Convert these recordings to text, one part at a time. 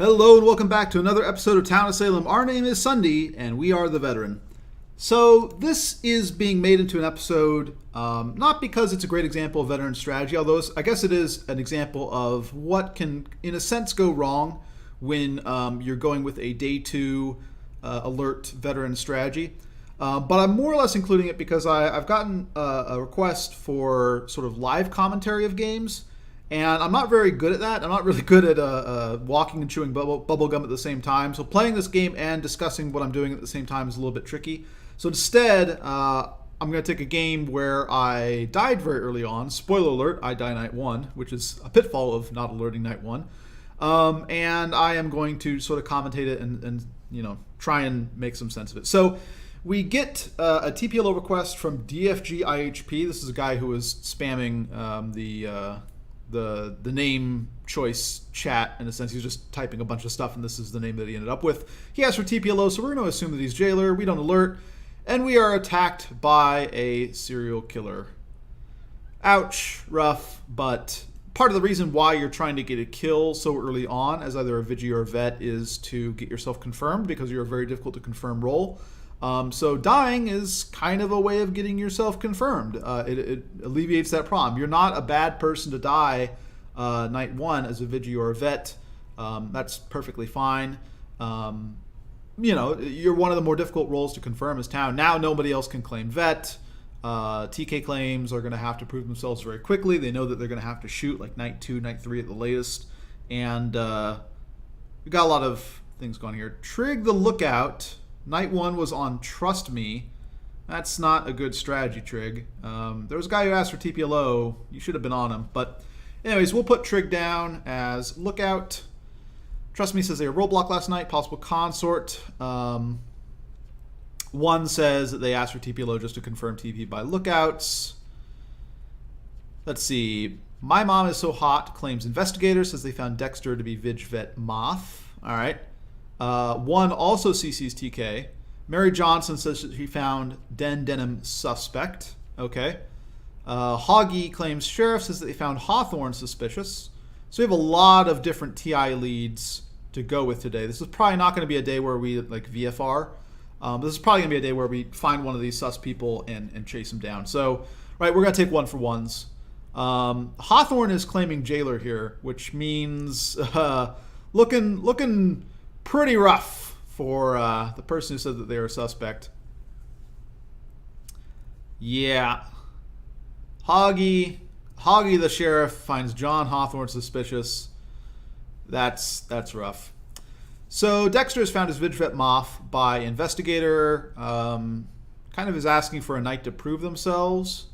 Hello and welcome back to another episode of Town of Salem. Our name is Ssundee and we are the veteran. So this is being made into an episode not because it's a great example of veteran strategy, although I guess it is an example of what can, in a sense, go wrong when you're going with a day two alert veteran strategy. But I'm more or less including it because I've gotten a request for sort of live commentary of games. And I'm not very good at that. I'm not really good at walking and chewing bubble gum at the same time. So playing this game and discussing what I'm doing at the same time is a little bit tricky. So instead, I'm going to take a game where I died very early on. Spoiler alert, I die night one, which is a pitfall of not alerting night one. And I am going to sort of commentate it and try and make some sense of it. So we get a TPLO request from DFG IHP. This is a guy who was spamming the name choice chat. In a sense, he's just typing a bunch of stuff, and this is the name that he ended up with. He asked for TPLO, so we're going to assume that he's jailer. We don't alert, and we are attacked by a serial killer. Ouch, rough, but part of the reason why you're trying to get a kill so early on as either a Vigi or a vet is to get yourself confirmed, because you're a very difficult to confirm role. So dying is kind of a way of getting yourself confirmed. It alleviates that problem. You're not a bad person to die night one as a Vigi or a vet. That's perfectly fine. You're one of the more difficult roles to confirm as Town. Now nobody else can claim vet. TK claims are going to have to prove themselves very quickly. They know that they're going to have to shoot like night 2, night 3 at the latest. And we've got a lot of things going here. Trig the Lookout. Night 1 was on Trust Me. That's not a good strategy, Trig. There was a guy who asked for TPLO. You should have been on him. But anyways, we'll put Trig down as Lookout. Trust Me says they were roadblock last night. Possible consort. One says that they asked for TPLO just to confirm TP by Lookouts. Let's see. My Mom Is So Hot claims Investigator. Says they found Dexter to be Vig Vet Moth. All right. One also CC's TK. Mary Johnson says that she found Denim Suspect. Okay. Hoggy claims Sheriff, says that they found Hawthorne suspicious. So we have a lot of different TI leads to go with today. This is probably not going to be a day where we like VFR. This is probably going to be a day where we find one of these sus people and chase them down. So, right, we're going to take one for ones. Hawthorne is claiming Jailer here, which means looking pretty rough for the person who said that they were a suspect. Yeah. Hoggy the Sheriff finds John Hawthorne suspicious. That's rough. So Dexter has found his Vidvet Moth by Investigator. Kind of is asking for a night to prove themselves.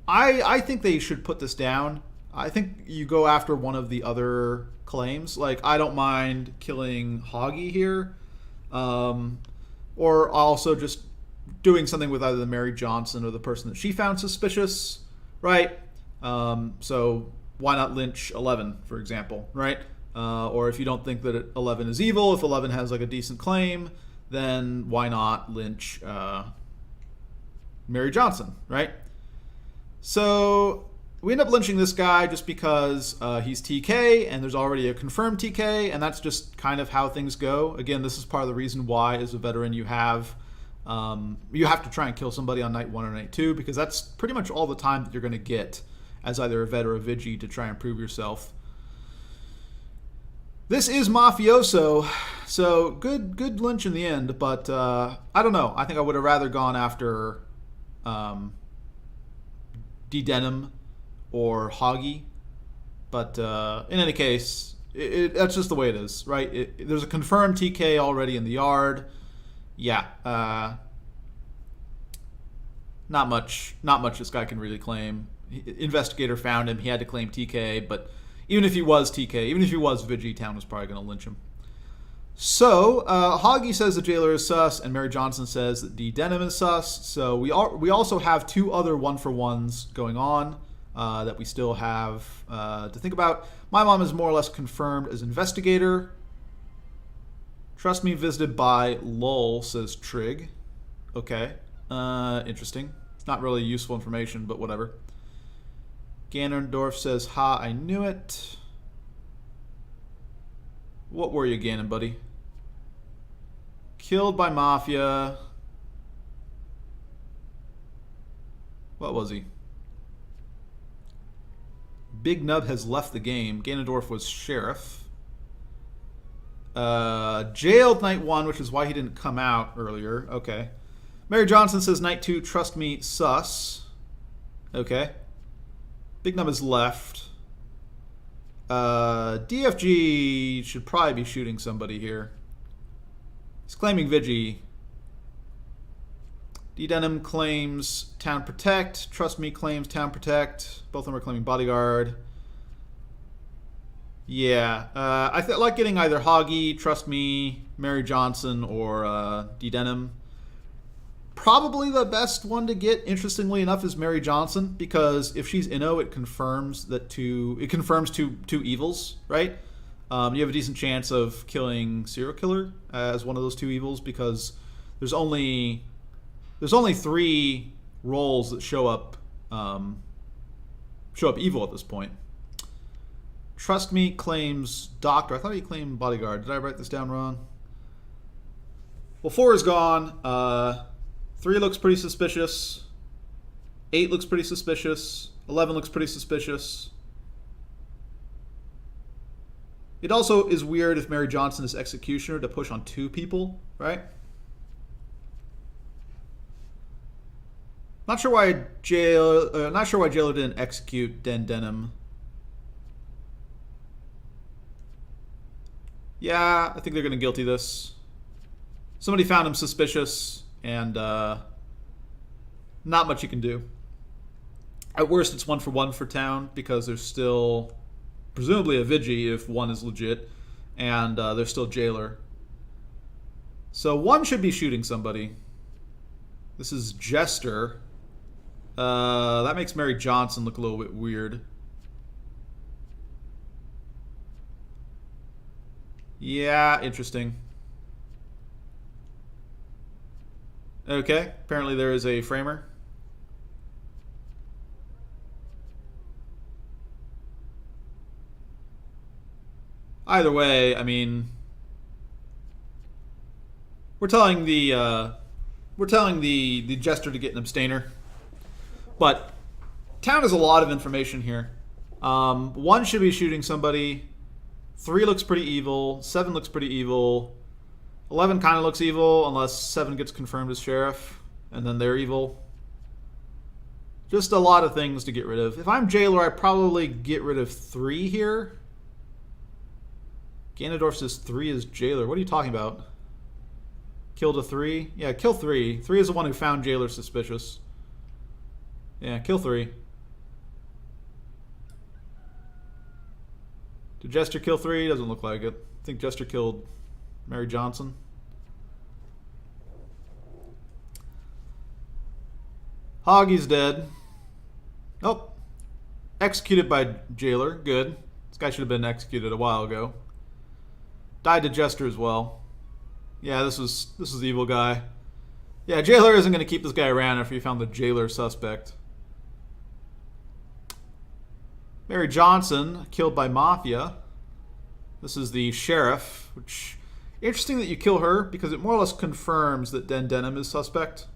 I think they should put this down. I think you go after one of the other claims. Like, I don't mind killing Hoggy here. Or also just doing something with either the Mary Johnson or the person that she found suspicious, right? So why not lynch 11, for example, right? Or if you don't think that 11 is evil, if 11 has like a decent claim, then why not lynch Mary Johnson, right? So we end up lynching this guy just because he's TK and there's already a confirmed TK, and that's just kind of how things go. Again, this is part of the reason why, as a veteran, you have to try and kill somebody on night 1 or night 2, because that's pretty much all the time that you're going to get as either a vet or a Vigi to try and prove yourself. This is Mafioso, so good lynch in the end, but I don't know. I think I would have rather gone after D-Denim or Hoggy, but in any case, that's just the way it is, right? There's a confirmed TK already in the yard. Yeah, not much this guy can really claim. Investigator found him. He had to claim TK, but even if he was TK, even if he was Vigi, Town was probably going to lynch him. So Hoggy says the Jailer is sus, and Mary Johnson says that D-Denim is sus. So we also have two other 1-for-1s going on that we still have to think about. My Mom is more or less confirmed as Investigator. Trust Me visited by Lol, says Trig. Okay. Interesting. It's not really useful information, but whatever. Ganondorf says, ha, I knew it. What were you, Gannon, buddy? Killed by Mafia. What was he? Big Nub has left the game. Ganondorf was sheriff. Jailed night 1, which is why he didn't come out earlier. Okay. Mary Johnson says night 2, trust me, sus. Okay. Big Nub has left. DFG should probably be shooting somebody here. He's claiming Vigi. D-Denim claims Town Protect. Trust Me claims Town Protect. Both of them are claiming Bodyguard. Yeah. I like getting either Hoggy, Trust Me, Mary Johnson, or D-Denim. Probably the best one to get, interestingly enough, is Mary Johnson, because if she's Inno, it confirms two evils, right? You have a decent chance of killing Serial Killer as one of those two evils, because there's only 3 roles that show up evil at this point. Trust Me claims Doctor. I thought he claimed Bodyguard. Did I write this down wrong? Well, 4 is gone. 3 looks pretty suspicious. 8 looks pretty suspicious. 11 looks pretty suspicious. It also is weird if Mary Johnson is Executioner to push on 2 people, right? Not sure why Jailer didn't execute Denim. Yeah, I think they're going to guilty this. Somebody found him suspicious, and not much you can do. At worst, it's 1 for 1 for Town, because there's still presumably a Vigi if 1 is legit, and there's still Jailer. So 1 should be shooting somebody. This is Jester. That makes Mary Johnson look a little bit weird. Yeah, interesting. Okay, apparently there is a framer. Either way, I mean, we're telling the Jester to get an abstainer. But Town has a lot of information here. 1 should be shooting somebody. 3 looks pretty evil. 7 looks pretty evil. 11 kind of looks evil unless 7 gets confirmed as sheriff, and then they're evil. Just a lot of things to get rid of. If I'm Jailer, I probably get rid of 3 here. Ganondorf says 3 is Jailer. What are you talking about? Killed a 3? Yeah, kill 3. 3 is the one who found Jailer suspicious. Yeah, kill 3. Did Jester kill 3? Doesn't look like it. I think Jester killed Mary Johnson. Hoggy's dead. Oh. Executed by Jailer. Good. This guy should have been executed a while ago. Died to Jester as well. Yeah, this is the evil guy. Yeah, Jailer isn't going to keep this guy around after he found the Jailer suspect. Mary Johnson, killed by Mafia. This is the sheriff, which... Interesting that you kill her, because it more or less confirms that Denim is suspect.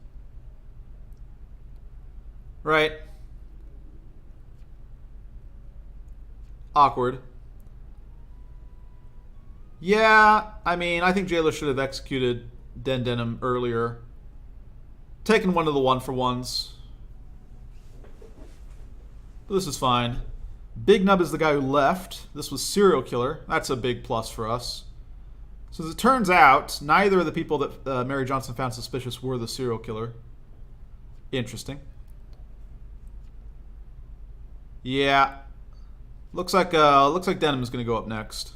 Right. Awkward. Yeah, I mean, I think Jailer should have executed Denim earlier. Taken one of the 1-for-1s. But this is fine. Big Nub is the guy who left. This was Serial Killer. That's a big plus for us. So as it turns out, neither of the people that Mary Johnson found suspicious were the Serial Killer. Interesting. Yeah. Looks like Denim is going to go up next.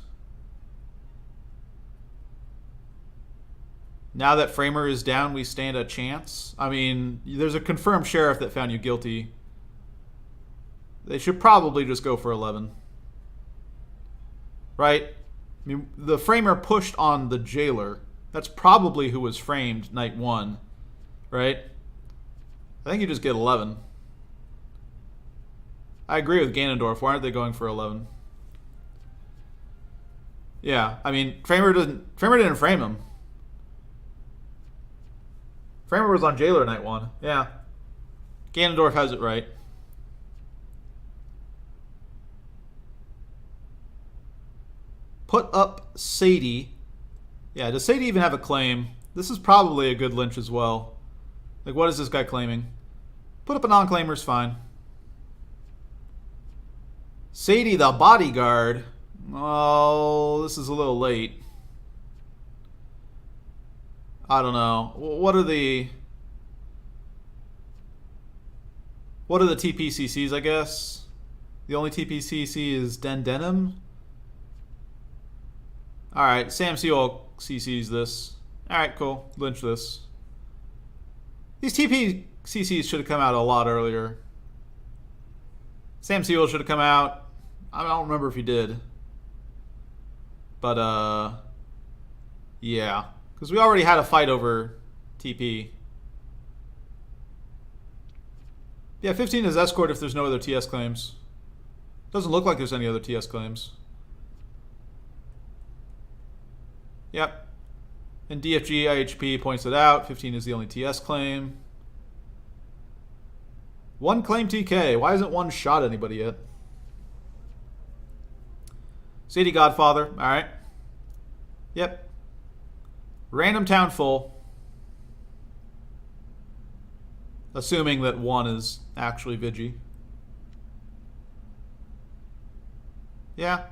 Now that Framer is down, we stand a chance. I mean, there's a confirmed sheriff that found you guilty. They should probably just go for 11. Right? I mean, the Framer pushed on the Jailer. That's probably who was framed night 1. Right? I think you just get 11. I agree with Ganondorf. Why aren't they going for 11? Yeah, I mean, Framer didn't frame him. Framer was on Jailer night 1. Yeah. Ganondorf has it right. Put up Sadie. Yeah, does Sadie even have a claim? This is probably a good lynch as well. Like, what is this guy claiming? Put up a non-claimer's fine. Sadie the bodyguard. Oh, this is a little late. I don't know. What are the TPCCs, I guess? The only TPCC is Denim. Alright, Sam Sewell CCs this. Alright, cool. Lynch this. These TPCCs should have come out a lot earlier. Sam Sewell should have come out. I don't remember if he did. But, yeah. Because we already had a fight over TP. Yeah, 15 is escort if there's no other TS claims. Doesn't look like there's any other TS claims. Yep. And DFG IHP points it out. 15 is the only TS claim. One claim TK. Why hasn't one shot anybody yet? Sadie Godfather. Alright. Yep. Random town full. Assuming that 1 is actually Vigi. Yeah.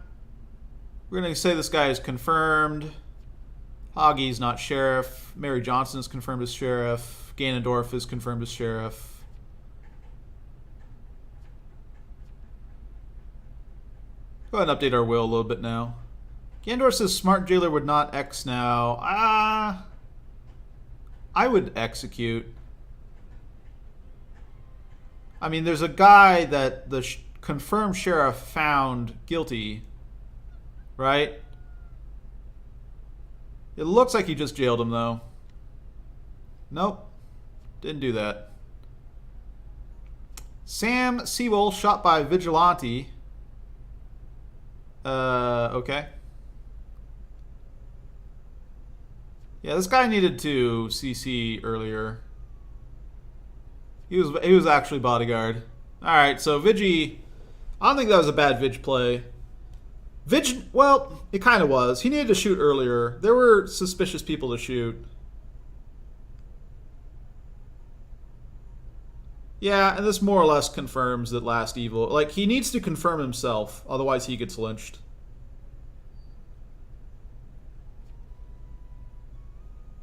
We're going to say this guy is confirmed. Hoggy's not sheriff. Mary Johnson is confirmed as sheriff. Ganondorf is confirmed as sheriff. Go ahead and update our will a little bit now. Ganondorf says smart jailer would not X now. I would execute. I mean, there's a guy that the confirmed sheriff found guilty, right? It looks like he just jailed him, though. Nope. Didn't do that. Sam Sewell shot by Vigilante. Okay. Yeah, this guy needed to CC earlier. He was actually bodyguard. Alright, so Vigi... I don't think that was a bad Vig play. Well, it kind of was. He needed to shoot earlier. There were suspicious people to shoot. Yeah, and this more or less confirms that Last Evil... Like, he needs to confirm himself, otherwise he gets lynched.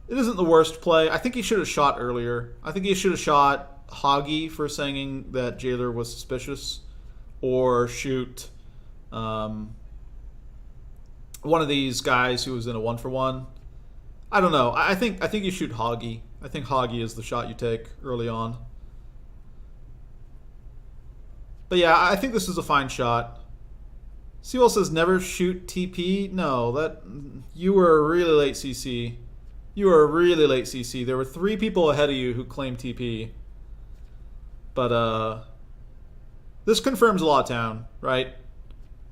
It isn't the worst play. I think he should have shot earlier. I think he should have shot Hoggy for saying that Jailer was suspicious. Or shoot... one of these guys who was in a 1-for-1. I don't know. I think you shoot Hoggy. I think Hoggy is the shot you take early on. But yeah, I think this is a fine shot. Sewell says never shoot TP. No, that you were a really late CC. You were a really late CC. There were 3 people ahead of you who claimed TP. But this confirms Lawtown, right?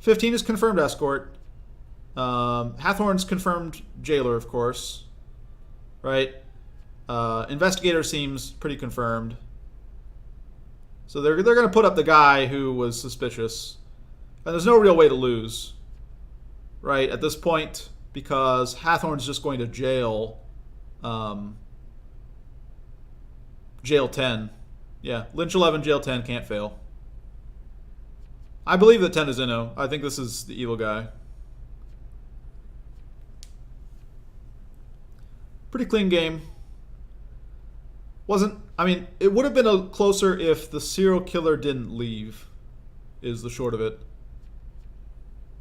15 is confirmed escort. Hathorn's confirmed jailer, of course. Right? Investigator seems pretty confirmed. So they're going to put up the guy who was suspicious. And there's no real way to lose. Right? At this point, because Hathorn's just going to jail... jail 10. Yeah, Lynch 11, jail 10, can't fail. I believe that 10 is Inno. I think this is the evil guy. Pretty clean game. I mean, it would have been closer if the serial killer didn't leave, is the short of it.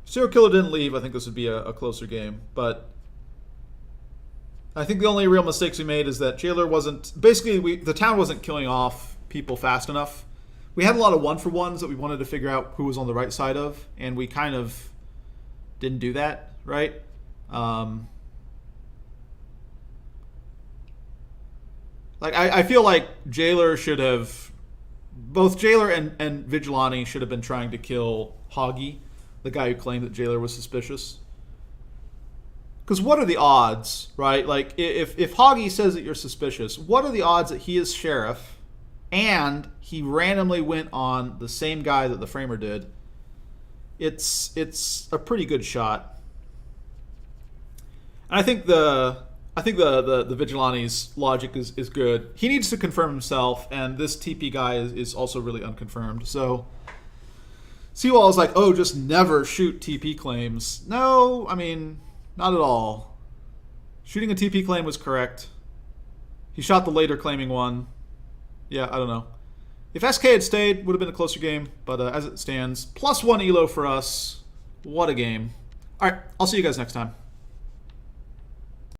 If serial killer didn't leave, I think this would be a closer game. But I think the only real mistakes we made is that Jailer wasn't... Basically, the town wasn't killing off people fast enough. We had a lot of 1-for-1s that we wanted to figure out who was on the right side of, and we kind of didn't do that, right? I feel like Jailer should have... Both Jailer and Vigilante should have been trying to kill Hoggy, the guy who claimed that Jailer was suspicious. Because what are the odds, right? Like, if Hoggy says that you're suspicious, what are the odds that he is sheriff and he randomly went on the same guy that the framer did? It's a pretty good shot. And I think the Vigilante's logic is good. He needs to confirm himself, and this TP guy is also really unconfirmed. So Seawall is like, oh, just never shoot TP claims. No, I mean, not at all. Shooting a TP claim was correct. He shot the later claiming one. Yeah, I don't know. If SK had stayed, would have been a closer game. But as it stands, +1 elo for us. What a game. All right, I'll see you guys next time.